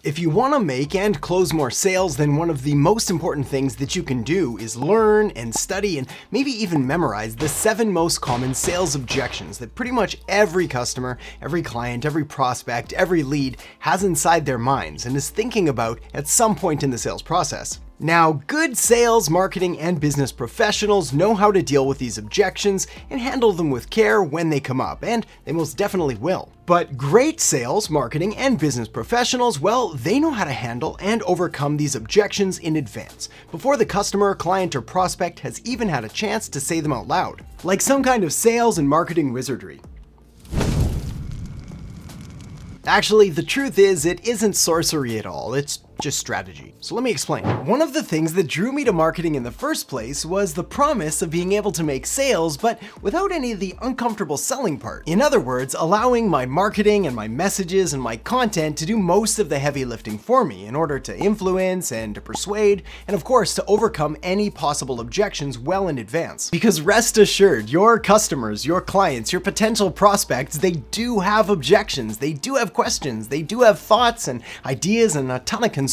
If you want to make and close more sales, then one of the most important things that you can do is learn and study and maybe even memorize the 7 most common sales objections that pretty much every customer, every client, every prospect, every lead has inside their minds and is thinking about at some point in the sales process. Now, good sales, marketing, and business professionals know how to deal with these objections and handle them with care when they come up, and they most definitely will. But great sales, marketing, and business professionals, well, they know how to handle and overcome these objections in advance, before the customer, client, or prospect has even had a chance to say them out loud. Like some kind of sales and marketing wizardry. Actually, the truth is, it isn't sorcery at all, it's just strategy. So let me explain. One of the things that drew me to marketing in the first place was the promise of being able to make sales, but without any of the uncomfortable selling part. In other words, allowing my marketing and my messages and my content to do most of the heavy lifting for me in order to influence and to persuade, and of course to overcome any possible objections well in advance. Because rest assured, your customers, your clients, your potential prospects, they do have objections, they do have questions, they do have thoughts and ideas and a ton of concerns.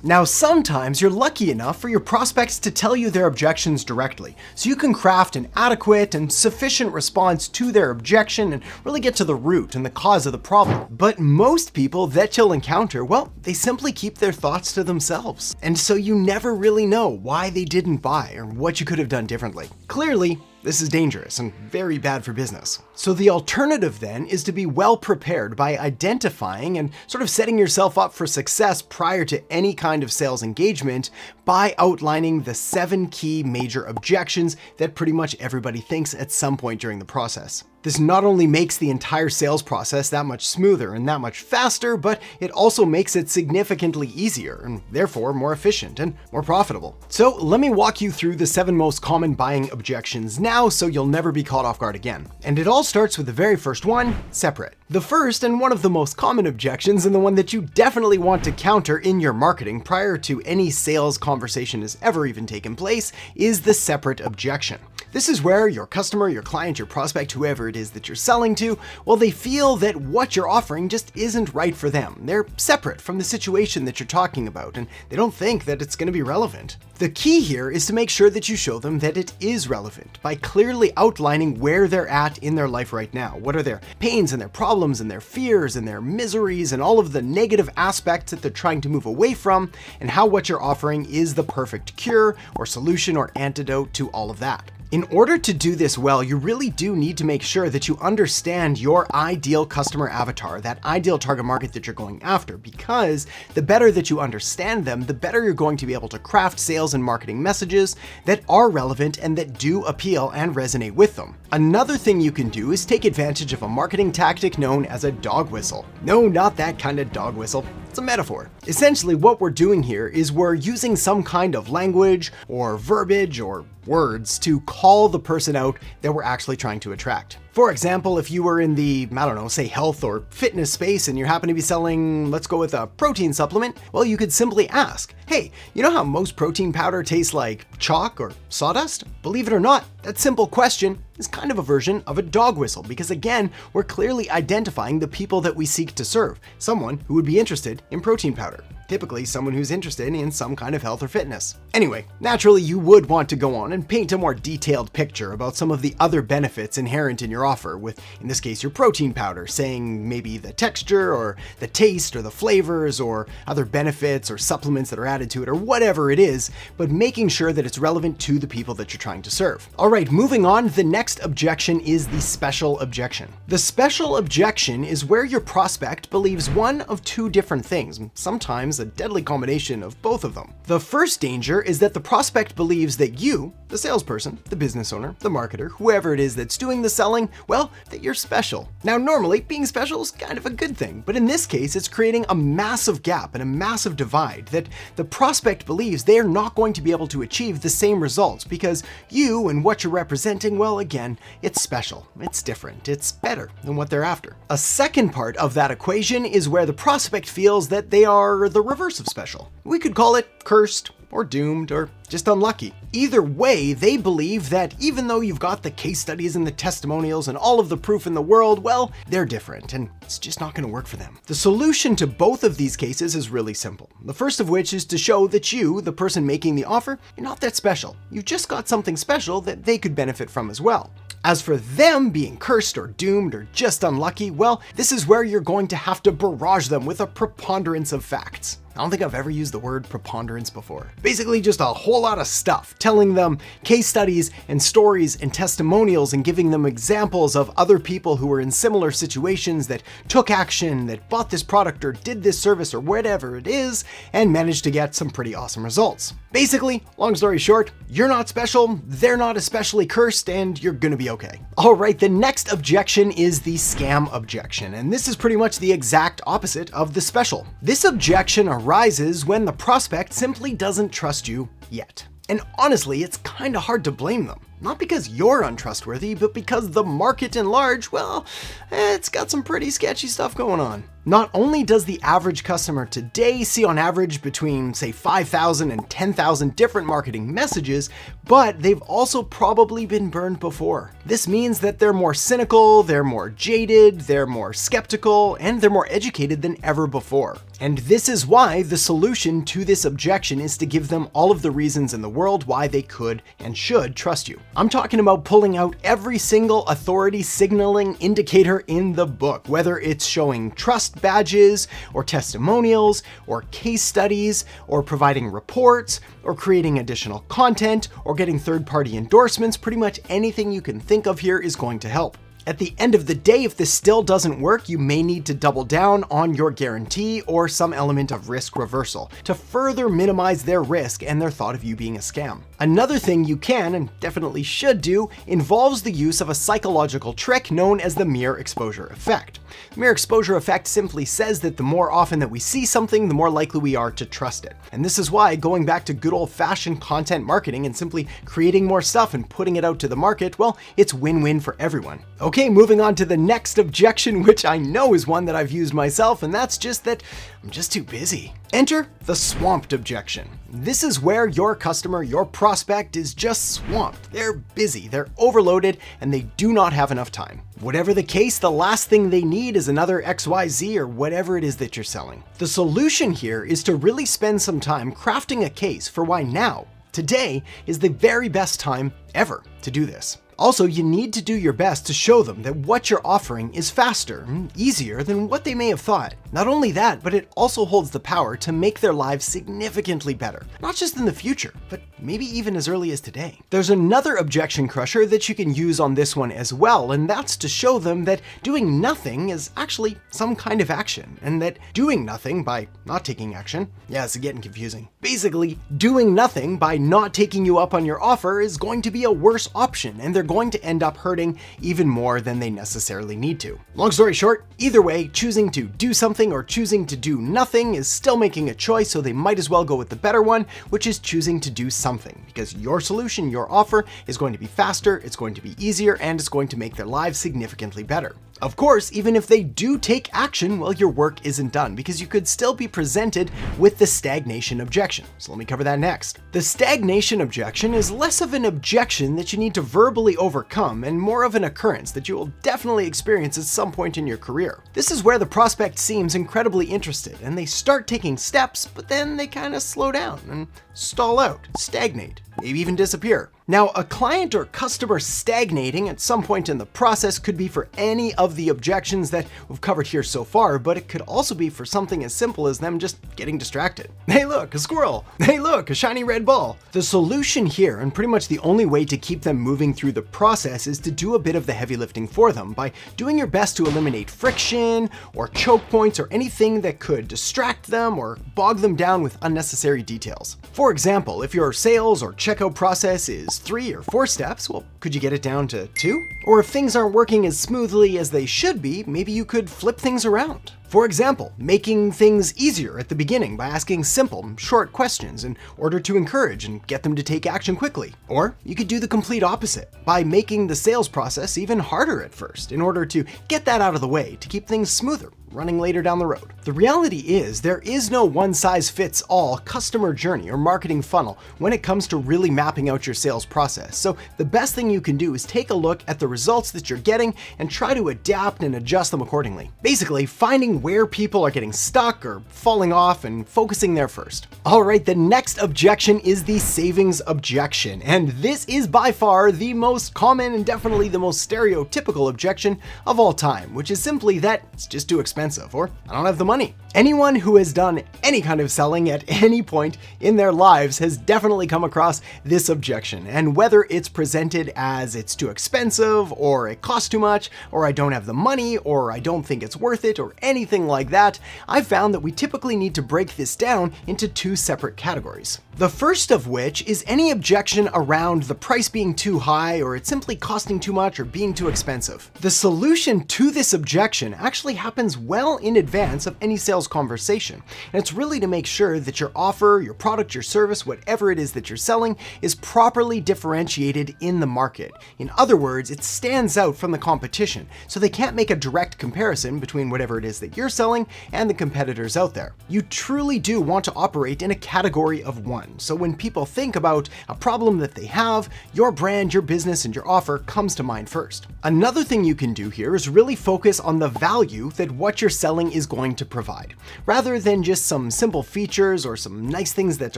Now, sometimes you're lucky enough for your prospects to tell you their objections directly, so you can craft an adequate and sufficient response to their objection and really get to the root and the cause of the problem. But most people that you'll encounter, well, they simply keep their thoughts to themselves. And so you never really know why they didn't buy or what you could have done differently. Clearly, this is dangerous and very bad for business. So the alternative then is to be well prepared by identifying and sort of setting yourself up for success prior to any kind of sales engagement by outlining the 7 key major objections that pretty much everybody thinks at some point during the process. This not only makes the entire sales process that much smoother and that much faster, but it also makes it significantly easier and therefore more efficient and more profitable. So let me walk you through the 7 most common buying objections now so you'll never be caught off guard again. And it all starts with the very first one, separate. The first and one of the most common objections, and the one that you definitely want to counter in your marketing prior to any sales conversation has ever even taken place, is the separate objection. This is where your customer, your client, your prospect, whoever it is that you're selling to, well, they feel that what you're offering just isn't right for them. They're separate from the situation that you're talking about, and they don't think that it's going to be relevant. The key here is to make sure that you show them that it is relevant by clearly outlining where they're at in their life right now. What are their pains and their problems and their fears and their miseries and all of the negative aspects that they're trying to move away from, and how what you're offering is the perfect cure or solution or antidote to all of that. In order to do this well, you really do need to make sure that you understand your ideal customer avatar, that ideal target market that you're going after, because the better that you understand them, the better you're going to be able to craft sales and marketing messages that are relevant and that do appeal and resonate with them. Another thing you can do is take advantage of a marketing tactic known as a dog whistle. No, not that kind of dog whistle. It's a metaphor. Essentially, what we're doing here is we're using some kind of language or verbiage or words to call the person out that we're actually trying to attract. For example, if you were in the, I don't know, say health or fitness space and you happen to be selling, let's go with a protein supplement, well, you could simply ask, hey, you know how most protein powder tastes like chalk or sawdust? Believe it or not, that simple question is kind of a version of a dog whistle because again, we're clearly identifying the people that we seek to serve, someone who would be interested in protein powder. Typically someone who's interested in some kind of health or fitness. Anyway, naturally you would want to go on and paint a more detailed picture about some of the other benefits inherent in your offer with, in this case, your protein powder, saying maybe the texture or the taste or the flavors or other benefits or supplements that are added to it or whatever it is, but making sure that it's relevant to the people that you're trying to serve. All right, moving on, the next objection is the special objection. The special objection is where your prospect believes one of 2 different things, sometimes a deadly combination of both of them. The first danger is that the prospect believes that you, the salesperson, the business owner, the marketer, whoever it is that's doing the selling, well, that you're special. Now, normally being special is kind of a good thing, but in this case, it's creating a massive gap and a massive divide that the prospect believes they are not going to be able to achieve the same results because you and what you're representing, well, again, it's special, it's different, it's better than what they're after. A second part of that equation is where the prospect feels that they are the reverse of special. We could call it cursed or doomed, or just unlucky. Either way, they believe that even though you've got the case studies and the testimonials and all of the proof in the world, well, they're different and it's just not going to work for them. The solution to both of these cases is really simple. The first of which is to show that you, the person making the offer, you're not that special. You've just got something special that they could benefit from as well. As for them being cursed or doomed or just unlucky, well, this is where you're going to have to barrage them with a preponderance of facts. I don't think I've ever used the word preponderance before. Basically just a whole lot of stuff, telling them case studies and stories and testimonials and giving them examples of other people who were in similar situations that took action, that bought this product or did this service or whatever it is, and managed to get some pretty awesome results. Basically, long story short, you're not special, they're not especially cursed, and you're gonna be okay. All right, the next objection is the scam objection, and this is pretty much the exact opposite of the special. This objection arises when the prospect simply doesn't trust you yet. And honestly, it's kind of hard to blame them. Not because you're untrustworthy, but because the market in large, well, it's got some pretty sketchy stuff going on. Not only does the average customer today see on average between, say, 5,000 and 10,000 different marketing messages, but they've also probably been burned before. This means that they're more cynical, they're more jaded, they're more skeptical, and they're more educated than ever before. And this is why the solution to this objection is to give them all of the reasons in the world why they could and should trust you. I'm talking about pulling out every single authority signaling indicator in the book, whether it's showing trust badges or testimonials or case studies or providing reports or creating additional content or getting third-party endorsements. Pretty much anything you can think of here is going to help. At the end of the day, if this still doesn't work, you may need to double down on your guarantee or some element of risk reversal to further minimize their risk and their thought of you being a scam. Another thing you can, and definitely should do, involves the use of a psychological trick known as the mere exposure effect. The mere exposure effect simply says that the more often that we see something, the more likely we are to trust it. And this is why going back to good old-fashioned content marketing and simply creating more stuff and putting it out to the market, well, it's win-win for everyone. Okay, moving on to the next objection, which I know is one that I've used myself, and that's just that I'm just too busy. Enter the swamped objection. This is where your customer, your prospect, is just swamped. They're busy, they're overloaded, and they do not have enough time. Whatever the case, the last thing they need is another XYZ or whatever it is that you're selling. The solution here is to really spend some time crafting a case for why now, today, is the very best time ever to do this. Also, you need to do your best to show them that what you're offering is faster and easier than what they may have thought. Not only that, but it also holds the power to make their lives significantly better. Not just in the future, but maybe even as early as today. There's another objection crusher that you can use on this one as well, and that's to show them that doing nothing is actually some kind of action, and that doing nothing by not taking action, yeah, it's getting confusing. Basically, doing nothing by not taking you up on your offer is going to be a worse option, and they're going to end up hurting even more than they necessarily need to. Long story short, either way, choosing to do something or choosing to do nothing is still making a choice, so they might as well go with the better one, which is choosing to do something, because your solution, your offer, is going to be faster, it's going to be easier, and it's going to make their lives significantly better. Of course, even if they do take action, well, your work isn't done, because you could still be presented with the stagnation objection. So let me cover that next. The stagnation objection is less of an objection that you need to verbally overcome and more of an occurrence that you will definitely experience at some point in your career. This is where the prospect seems incredibly interested and they start taking steps, but then they kind of slow down and stall out, stagnate, maybe even disappear. Now, a client or customer stagnating at some point in the process could be for any of the objections that we've covered here so far, but it could also be for something as simple as them just getting distracted. Hey look, a squirrel! Hey look, a shiny red ball! The solution here, and pretty much the only way to keep them moving through the process, is to do a bit of the heavy lifting for them by doing your best to eliminate friction or choke points or anything that could distract them or bog them down with unnecessary details. For example, if your sales or checkout process is 3 or 4 steps, well, could you get it down to 2? Or if things aren't working as smoothly as they should be, maybe you could flip things around. For example, making things easier at the beginning by asking simple, short questions in order to encourage and get them to take action quickly. Or you could do the complete opposite by making the sales process even harder at first in order to get that out of the way to keep things smoother running later down the road. The reality is there is no one-size-fits-all customer journey or marketing funnel when it comes to really mapping out your sales process. So the best thing you can do is take a look at the results that you're getting and try to adapt and adjust them accordingly. Basically, finding where people are getting stuck or falling off and focusing there first. All right, the next objection is the savings objection. And this is by far the most common and definitely the most stereotypical objection of all time, which is simply that it's just too expensive, or I don't have the money. Anyone who has done any kind of selling at any point in their lives has definitely come across this objection. And whether it's presented as it's too expensive, or it costs too much, or I don't have the money, or I don't think it's worth it, or anything like that, I've found that we typically need to break this down into two separate categories. The first of which is any objection around the price being too high, or it simply costing too much, or being too expensive. The solution to this objection actually happens well in advance of any sales conversation. And it's really to make sure that your offer, your product, your service, whatever it is that you're selling, is properly differentiated in the market. In other words, it stands out from the competition, so they can't make a direct comparison between whatever it is that you're selling and the competitors out there. You truly do want to operate in a category of one. So when people think about a problem that they have, your brand, your business, and your offer comes to mind first. Another thing you can do here is really focus on the value that what you're selling is going to provide. Rather than just some simple features or some nice things that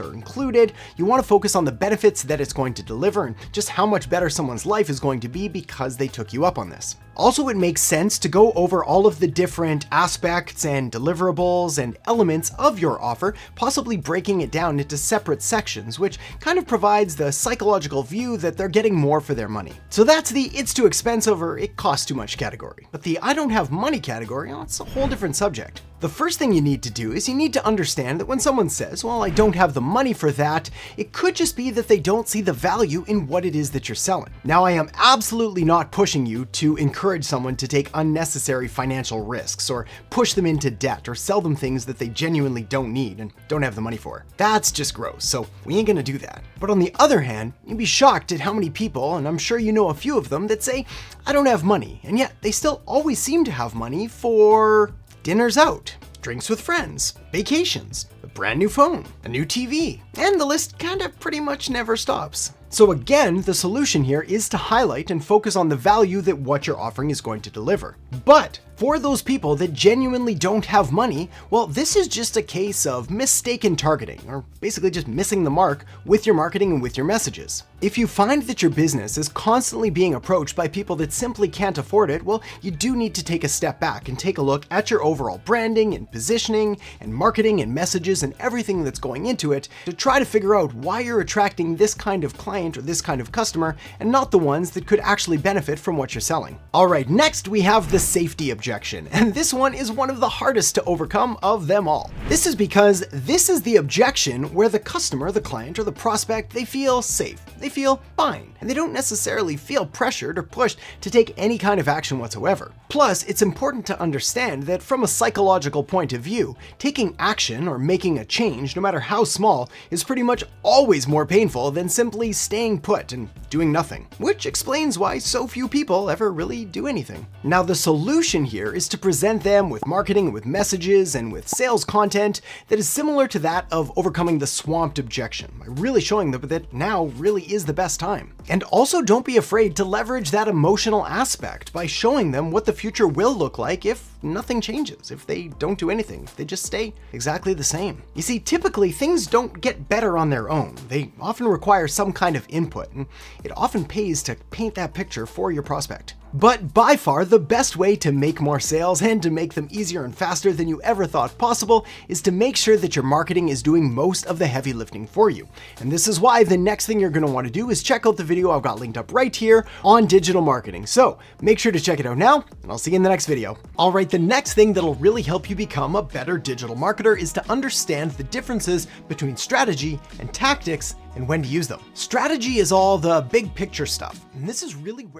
are included, you want to focus on the benefits that it's going to deliver and just how much better someone's life is going to be because they took you up on this. Also, it makes sense to go over all of the different aspects and deliverables and elements of your offer, possibly breaking it down into separate sections, which kind of provides the psychological view that they're getting more for their money. So that's the it's too expensive or it costs too much category. But the I don't have money category, it's a whole different subject. The first thing you need to do is you need to understand that when someone says, well, I don't have the money for that, it could just be that they don't see the value in what it is that you're selling. Now, I am absolutely not pushing you to encourage someone to take unnecessary financial risks or push them into debt or sell them things that they genuinely don't need and don't have the money for. That's just gross, so we ain't gonna do that. But on the other hand, you'd be shocked at how many people, and I'm sure you know a few of them, that say, I don't have money, and yet they still always seem to have money for dinners out, drinks with friends, vacations, a brand new phone, a new TV, and the list kind of pretty much never stops. So again, the solution here is to highlight and focus on the value that what you're offering is going to deliver. But for those people that genuinely don't have money, well, this is just a case of mistaken targeting, or basically just missing the mark with your marketing and with your messages. If you find that your business is constantly being approached by people that simply can't afford it, well, you do need to take a step back and take a look at your overall branding and positioning and marketing and messages and everything that's going into it to try to figure out why you're attracting this kind of client or this kind of customer and not the ones that could actually benefit from what you're selling. All right, next we have the safety objection, and this one is one of the hardest to overcome of them all. This is because this is the objection where the customer, the client, or the prospect, they feel safe, they feel fine, and they don't necessarily feel pressured or pushed to take any kind of action whatsoever. Plus, it's important to understand that from a psychological point of view, taking action or making a change, no matter how small, is pretty much always more painful than simply staying put and doing nothing, which explains why so few people ever really do anything. Now, the solution here is to present them with marketing, with messages, and with sales content that is similar to that of overcoming the swamped objection, by really showing them that now really is the best time. And also, don't be afraid to leverage that emotional aspect by showing them what the future will look like if nothing changes, if they don't do anything, if they just stay exactly the same. You see, typically things don't get better on their own. They often require some kind of input, and it often pays to paint that picture for your prospect. But by far, the best way to make more sales and to make them easier and faster than you ever thought possible is to make sure that your marketing is doing most of the heavy lifting for you. And this is why the next thing you're going to want to do is check out the video I've got linked up right here on digital marketing. So make sure to check it out now, and I'll see you in the next video. All right, the next thing that'll really help you become a better digital marketer is to understand the differences between strategy and tactics and when to use them. Strategy is all the big picture stuff, and this is really where